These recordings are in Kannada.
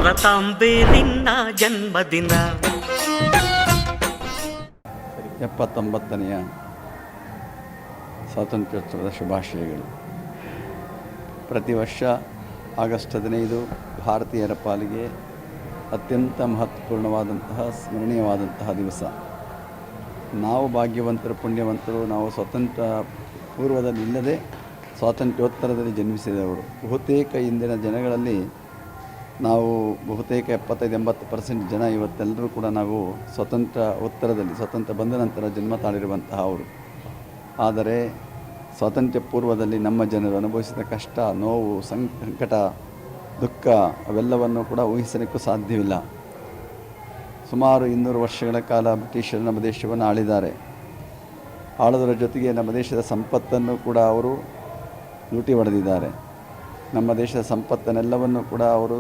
ಭಾರತಾಂಬೆ ನಿನ್ನ ಜನ್ಮದಿನ. 79ನೆಯ ಸ್ವಾತಂತ್ರ್ಯೋತ್ಸವದ ಶುಭಾಶಯಗಳು. ಪ್ರತಿ ವರ್ಷ ಆಗಸ್ಟ್ 15 ಭಾರತೀಯರ ಪಾಲಿಗೆ ಅತ್ಯಂತ ಮಹತ್ವಪೂರ್ಣವಾದಂತಹ ಸ್ಮರಣೀಯವಾದಂತಹ ದಿವಸ. ನಾವು ಭಾಗ್ಯವಂತರು, ಪುಣ್ಯವಂತರು. ನಾವು ಸ್ವಾತಂತ್ರ್ಯ ಪೂರ್ವದಲ್ಲಿ ಇಲ್ಲದೆ ಸ್ವಾತಂತ್ರ್ಯೋತ್ತರದಲ್ಲಿ ಜನ್ಮಿಸಿದವರು. ಬಹುತೇಕ ಇಂದಿನ ಜನಗಳಲ್ಲಿ ನಾವು ಬಹುತೇಕ 75-80% ಜನ ಇವತ್ತೆಲ್ಲರೂ ಕೂಡ ನಾವು ಸ್ವತಂತ್ರ ಉತ್ತರದಲ್ಲಿ, ಸ್ವಾತಂತ್ರ್ಯ ಬಂದ ನಂತರ ಜನ್ಮ ತಾಳಿರುವಂತಹ ಅವರು. ಆದರೆ ಸ್ವಾತಂತ್ರ್ಯ ಪೂರ್ವದಲ್ಲಿ ನಮ್ಮ ಜನರು ಅನುಭವಿಸಿದ ಕಷ್ಟ, ನೋವು, ಸಂಕಟ, ದುಃಖ ಅವೆಲ್ಲವನ್ನು ಕೂಡ ಊಹಿಸಲಿಕ್ಕೂ ಸಾಧ್ಯವಿಲ್ಲ. ಸುಮಾರು 200 ವರ್ಷಗಳ ಕಾಲ ಬ್ರಿಟಿಷರು ನಮ್ಮ ದೇಶವನ್ನು ಆಳಿದ್ದಾರೆ. ಆಳೋದರ ಜೊತೆಗೆ ನಮ್ಮ ದೇಶದ ಸಂಪತ್ತನ್ನು ಕೂಡ ಅವರು ಲೂಟಿ ಹೊಡೆದಿದ್ದಾರೆ. ನಮ್ಮ ದೇಶದ ಸಂಪತ್ತನ್ನೆಲ್ಲವನ್ನು ಕೂಡ ಅವರು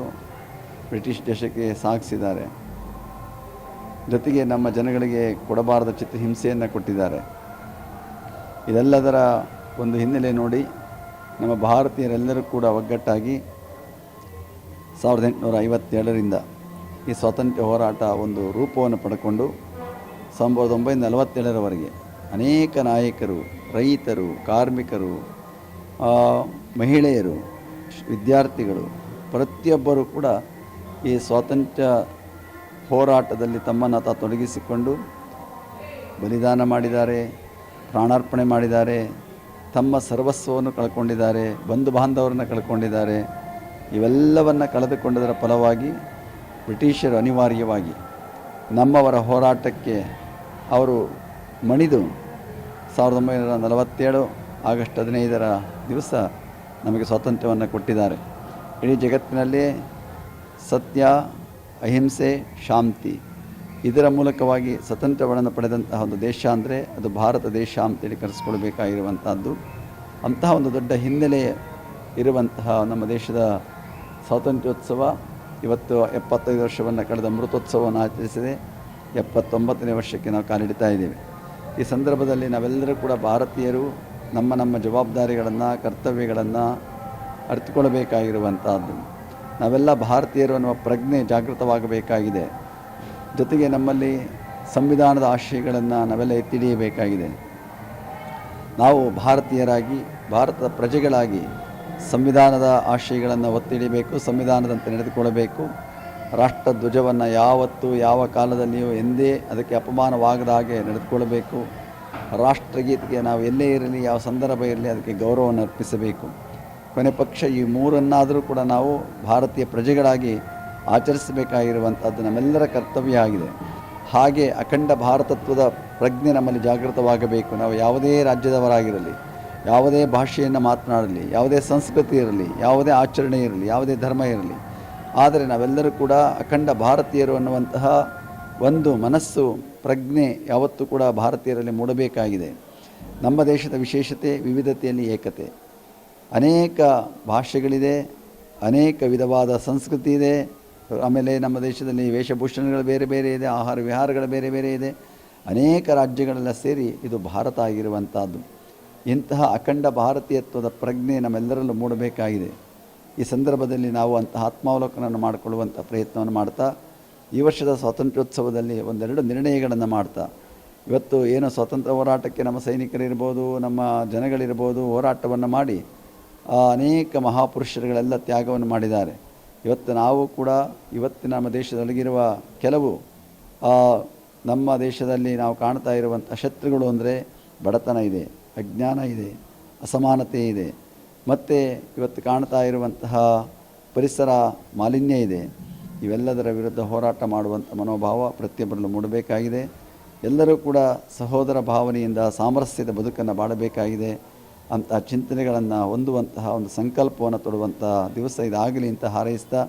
ಬ್ರಿಟಿಷ್ ದೇಶಕ್ಕೆ ಸಾಗಿಸಿದ್ದಾರೆ. ಜೊತೆಗೆ ನಮ್ಮ ಜನಗಳಿಗೆ ಕೊಡಬಾರದ ಚಿತ್ರಹಿಂಸೆಯನ್ನು ಕೊಟ್ಟಿದ್ದಾರೆ. ಇದೆಲ್ಲದರ ಒಂದು ಹಿನ್ನೆಲೆ ನೋಡಿ ನಮ್ಮ ಭಾರತೀಯರೆಲ್ಲರೂ ಕೂಡ ಒಗ್ಗಟ್ಟಾಗಿ 1857ರಿಂದ ಈ ಸ್ವಾತಂತ್ರ್ಯ ಹೋರಾಟ ಒಂದು ರೂಪವನ್ನು ಪಡ್ಕೊಂಡು 1947ರವರೆಗೆ ಅನೇಕ ನಾಯಕರು, ರೈತರು, ಕಾರ್ಮಿಕರು, ಮಹಿಳೆಯರು, ವಿದ್ಯಾರ್ಥಿಗಳು ಪ್ರತಿಯೊಬ್ಬರೂ ಕೂಡ ಈ ಸ್ವಾತಂತ್ರ್ಯ ಹೋರಾಟದಲ್ಲಿ ತಮ್ಮನ್ನು ತೊಡಗಿಸಿಕೊಂಡು ಬಲಿದಾನ ಮಾಡಿದ್ದಾರೆ, ಪ್ರಾಣಾರ್ಪಣೆ ಮಾಡಿದ್ದಾರೆ, ತಮ್ಮ ಸರ್ವಸ್ವವನ್ನು ಕಳ್ಕೊಂಡಿದ್ದಾರೆ, ಬಂಧು ಬಾಂಧವರನ್ನು ಕಳ್ಕೊಂಡಿದ್ದಾರೆ. ಇವೆಲ್ಲವನ್ನು ಕಳೆದುಕೊಂಡದರ ಫಲವಾಗಿ ಬ್ರಿಟಿಷರು ಅನಿವಾರ್ಯವಾಗಿ ನಮ್ಮವರ ಹೋರಾಟಕ್ಕೆ ಅವರು ಮಣಿದು 1947 ಆಗಸ್ಟ್ 15ರ ದಿವಸ ನಮಗೆ ಸ್ವಾತಂತ್ರ್ಯವನ್ನು ಕೊಟ್ಟಿದ್ದಾರೆ. ಇಡೀ ಜಗತ್ತಿನಲ್ಲಿ ಸತ್ಯ, ಅಹಿಂಸೆ, ಶಾಂತಿ ಇದರ ಮೂಲಕವಾಗಿ ಸ್ವತಂತ್ರವನ್ನು ಪಡೆದಂತಹ ಒಂದು ದೇಶ ಅಂದರೆ ಅದು ಭಾರತ ದೇಶ ಅಂತೇಳಿ ಕರೆಸ್ಕೊಳ್ಬೇಕಾಗಿರುವಂಥದ್ದು. ಅಂತಹ ಒಂದು ದೊಡ್ಡ ಹಿನ್ನೆಲೆ ಇರುವಂತಹ ನಮ್ಮ ದೇಶದ ಸ್ವಾತಂತ್ರ್ಯೋತ್ಸವ ಇವತ್ತು 75 ವರ್ಷವನ್ನು ಕಳೆದ ಅಮೃತೋತ್ಸವವನ್ನು ಆಚರಿಸಿದೆ. 79ನೇ ವರ್ಷಕ್ಕೆ ನಾವು ಕಾಲಿಡ್ತಾ ಇದ್ದೇವೆ. ಈ ಸಂದರ್ಭದಲ್ಲಿ ನಾವೆಲ್ಲರೂ ಕೂಡ ಭಾರತೀಯರು ನಮ್ಮ ಜವಾಬ್ದಾರಿಗಳನ್ನು, ಕರ್ತವ್ಯಗಳನ್ನು ಅರಿತುಕೊಳ್ಳಬೇಕಾಗಿರುವಂಥದ್ದು. ನಾವೆಲ್ಲ ಭಾರತೀಯರು ಅನ್ನುವ ಪ್ರಜ್ಞೆ ಜಾಗೃತವಾಗಬೇಕಾಗಿದೆ. ಜೊತೆಗೆ ನಮ್ಮಲ್ಲಿ ಸಂವಿಧಾನದ ಆಶಯಗಳನ್ನು ನಾವೆಲ್ಲ ಎತ್ತಿಡಿಯಬೇಕಾಗಿದೆ. ನಾವು ಭಾರತೀಯರಾಗಿ, ಭಾರತದ ಪ್ರಜೆಗಳಾಗಿ ಸಂವಿಧಾನದ ಆಶಯಗಳನ್ನು ಒತ್ತಿಡಿಬೇಕು, ಸಂವಿಧಾನದಂತೆ ನಡೆದುಕೊಳ್ಳಬೇಕು. ರಾಷ್ಟ್ರ ಧ್ವಜವನ್ನು ಯಾವತ್ತೂ ಯಾವ ಕಾಲದಲ್ಲಿಯೂ ಎಂದೇ ಅದಕ್ಕೆ ಅಪಮಾನವಾಗದ ಹಾಗೆ ನಡೆದುಕೊಳ್ಳಬೇಕು. ರಾಷ್ಟ್ರಗೀತೆಗೆ ನಾವು ಎಲ್ಲೇ ಇರಲಿ, ಯಾವ ಸಂದರ್ಭ ಇರಲಿ ಅದಕ್ಕೆ ಗೌರವವನ್ನು ಅರ್ಪಿಸಬೇಕು. ಕೊನೆ ಪಕ್ಷ ಈ ಮೂರನ್ನಾದರೂ ಕೂಡ ನಾವು ಭಾರತೀಯ ಪ್ರಜೆಗಳಾಗಿ ಆಚರಿಸಬೇಕಾಗಿರುವಂಥದ್ದು ನಮ್ಮೆಲ್ಲರ ಕರ್ತವ್ಯ ಆಗಿದೆ. ಹಾಗೆ ಅಖಂಡ ಭಾರತತ್ವದ ಪ್ರಜ್ಞೆ ನಮ್ಮಲ್ಲಿ ಜಾಗೃತವಾಗಬೇಕು. ನಾವು ಯಾವುದೇ ರಾಜ್ಯದವರಾಗಿರಲಿ, ಯಾವುದೇ ಭಾಷೆಯನ್ನು ಮಾತನಾಡಲಿ, ಯಾವುದೇ ಸಂಸ್ಕೃತಿ ಇರಲಿ, ಯಾವುದೇ ಆಚರಣೆ ಇರಲಿ, ಯಾವುದೇ ಧರ್ಮ ಇರಲಿ, ಆದರೆ ನಾವೆಲ್ಲರೂ ಕೂಡ ಅಖಂಡ ಭಾರತೀಯರು ಅನ್ನುವಂತಹ ಒಂದು ಮನಸ್ಸು, ಪ್ರಜ್ಞೆ ಯಾವತ್ತೂ ಕೂಡ ಭಾರತೀಯರಲ್ಲಿ ಮೂಡಬೇಕಾಗಿದೆ. ನಮ್ಮ ದೇಶದ ವಿಶೇಷತೆ ವಿವಿಧತೆಯಲ್ಲಿ ಏಕತೆ. ಅನೇಕ ಭಾಷೆಗಳಿದೆ, ಅನೇಕ ವಿಧವಾದ ಸಂಸ್ಕೃತಿ ಇದೆ. ಆಮೇಲೆ ನಮ್ಮ ದೇಶದಲ್ಲಿ ವೇಷಭೂಷಣಗಳು ಬೇರೆ ಬೇರೆ ಇದೆ, ಆಹಾರ ವಿಹಾರಗಳು ಬೇರೆ ಬೇರೆ ಇದೆ. ಅನೇಕ ರಾಜ್ಯಗಳೆಲ್ಲ ಸೇರಿ ಇದು ಭಾರತ ಆಗಿರುವಂಥದ್ದು. ಇಂತಹ ಅಖಂಡ ಭಾರತೀಯತ್ವದ ಪ್ರಜ್ಞೆ ನಮ್ಮೆಲ್ಲರಲ್ಲೂ ಮೂಡಬೇಕಾಗಿದೆ. ಈ ಸಂದರ್ಭದಲ್ಲಿ ನಾವು ಅಂತಹ ಆತ್ಮಾವಲೋಕನವನ್ನು ಮಾಡಿಕೊಳ್ಳುವಂಥ ಪ್ರಯತ್ನವನ್ನು ಮಾಡ್ತಾ, ಈ ವರ್ಷದ ಸ್ವಾತಂತ್ರ್ಯೋತ್ಸವದಲ್ಲಿ ಒಂದೆರಡು ನಿರ್ಣಯಗಳನ್ನು ಮಾಡ್ತಾ, ಇವತ್ತು ಏನು ಸ್ವಾತಂತ್ರ್ಯ ಹೋರಾಟಕ್ಕೆ ನಮ್ಮ ಸೈನಿಕರಿರ್ಬೋದು, ನಮ್ಮ ಜನಗಳಿರ್ಬೋದು ಹೋರಾಟವನ್ನು ಮಾಡಿ ಅನೇಕ ಮಹಾಪುರುಷರುಗಳೆಲ್ಲ ತ್ಯಾಗವನ್ನು ಮಾಡಿದ್ದಾರೆ. ಇವತ್ತು ನಾವು ಕೂಡ ಇವತ್ತಿನ ನಮ್ಮ ದೇಶದೊಳಗಿರುವ ಕೆಲವು ನಮ್ಮ ದೇಶದಲ್ಲಿ ನಾವು ಕಾಣ್ತಾ ಇರುವಂಥ ಶತ್ರುಗಳು ಅಂದರೆ ಬಡತನ ಇದೆ, ಅಜ್ಞಾನ ಇದೆ, ಅಸಮಾನತೆ ಇದೆ, ಮತ್ತು ಇವತ್ತು ಕಾಣ್ತಾ ಇರುವಂತಹ ಪರಿಸರ ಮಾಲಿನ್ಯ ಇದೆ. ಇವೆಲ್ಲದರ ವಿರುದ್ಧ ಹೋರಾಟ ಮಾಡುವಂಥ ಮನೋಭಾವ ಪ್ರತಿಯೊಬ್ಬರಲ್ಲೂ ಮೂಡಬೇಕಾಗಿದೆ. ಎಲ್ಲರೂ ಕೂಡ ಸಹೋದರ ಭಾವನೆಯಿಂದ ಸಾಮರಸ್ಯದ ಬದುಕನ್ನು ಬಾಳಬೇಕಾಗಿದೆ. ಅಂತಹ ಚಿಂತನೆಗಳನ್ನು ಹೊಂದುವಂತಹ ಒಂದು ಸಂಕಲ್ಪವನ್ನು ತೊಡುವಂಥ ದಿವಸ ಇದಾಗಲಿ ಅಂತ ಹಾರೈಸ್ತಾ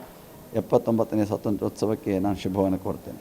79ನೇ ಸ್ವಾತಂತ್ರ್ಯೋತ್ಸವಕ್ಕೆ ನಾನು ಶುಭವನ್ನು ಕೋರ್ತೇನೆ.